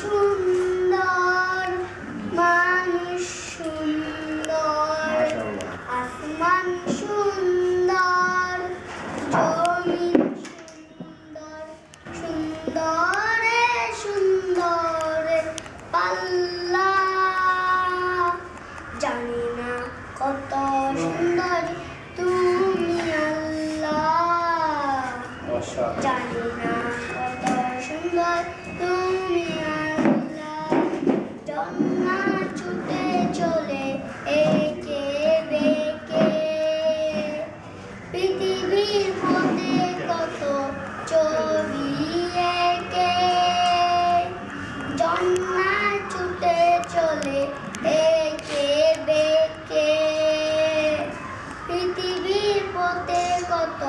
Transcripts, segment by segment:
সুন্দর, মানুষ সুন্দর, আসমান সুন্দর, জমিন সুন্দর, সুন্দরে সুন্দরে পাল্লা। জানি না কত সুন্দর তুমি আল্লাহ, জানি না কত সুন্দর তুমি আল্লাহ। জন্না ছুটে চলে একে বেঁকে, পৃথিবীর মধ্যে কত ছবি এঁকে। জন্না ছুটে চলে একে বেঁকে, পৃথিবীর পথে কত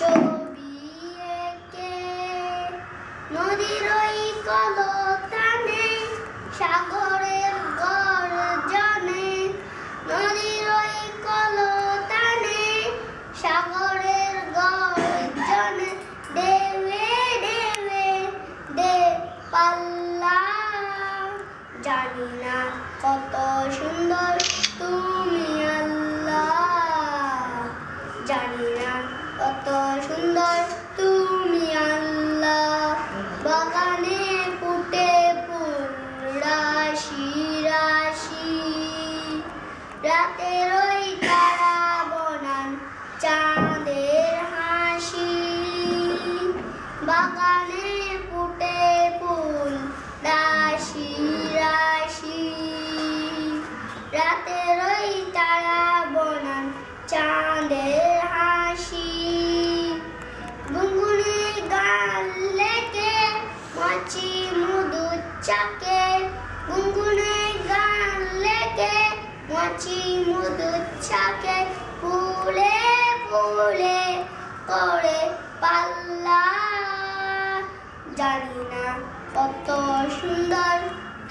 ছবি এঁকে। নদীর ওই কলতানে, সাগরের গর্জনে, নদীর ওই কলতানে, সাগরের গর্জনে, দেবে দেবে দে পাল্লা। জানি না কত সুন্দর তুমি আল্লাহ, জানি না কত সুন্দর তুমি আল্লাহ। বাগানে ফুটে ফুল রাশি রাশি, রাতের ওই তারা বনান চাঁদের হাসি। বাগানে ফুটে ফুল রাশি রাশি, রাতের ওই তারা বনান চাঁদের হাসি। গুনগুনে গান লেকে মাছি মধু চাকে, গুনগুনে গান লেকে মাছি মধু চাকে। ফুলে ফুলে করে পাল্লা। জানি না কত সুন্দর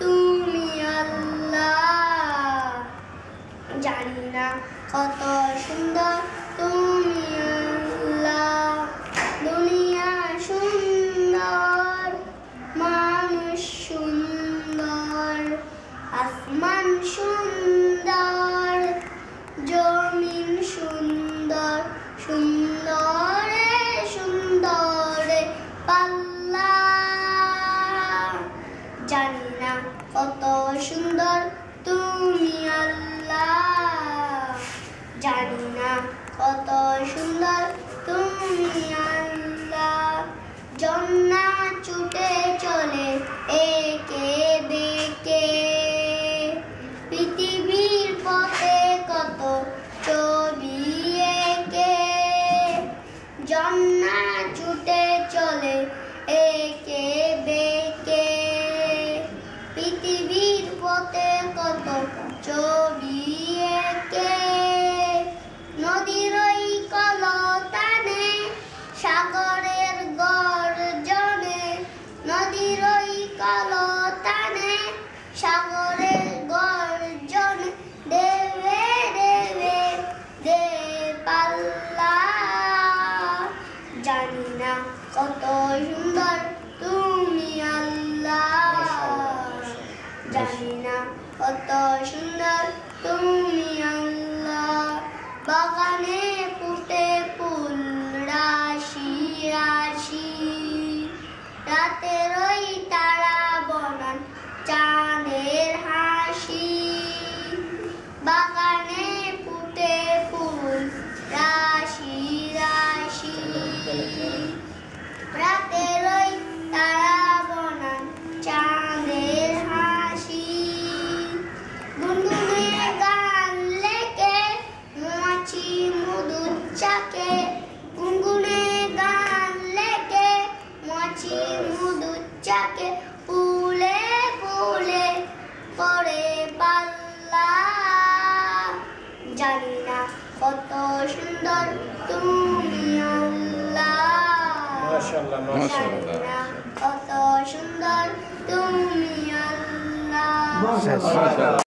তুমি আল্লাহ, জানি না কত সুন্দর তুমি আল্লাহ। দুনিয়া সুন্দর, মানুষ সুন্দর, আসমান সুন্দর, জমিন সুন্দর, সুন্দরে সুন্দরে পাল্লা। জানি না কত সুন্দর তুমি আল্লাহ, জানি না কত সুন্দর তুমি আল্লাহ। জন্না ছুটে চলে একে বেঁকে, পৃথিবীর পথে কত ছবি এঁকে। জন্না ছুটে চলে একে বেঁকে, পৃথিবীর পথে কত ছবি এঁকে। নদীর ওই কলতানে, সাগরের গর্জনে, নদীর ওই কলতানে, সাগরের গর্জনে, দেবে দেবে দে পাল্লা। জানি না কত সুন্দর তুমি আল্লাহ, জানি না কত সুন্দর তুমি আল্লাহ। বাগানে ফুটে ফুল রাশি রাশি, রাতের ওই তারা বনান চাঁদের হাসি। বাগানে ফুটে ফুল রাশি রাশি, রাতের ওই তারা বনান চাঁদের হাসি। গুনগুনে গান লেকে মাছি মধু চাকে, গুনগুনে গান লেকে মাছি মধু চাকে। ফুলে ফুলে করে পাল্লা। জানি না কত সুন্দর তুমি আল্লাহ, জানি না কত সুন্দর তুমি আল্লাহ।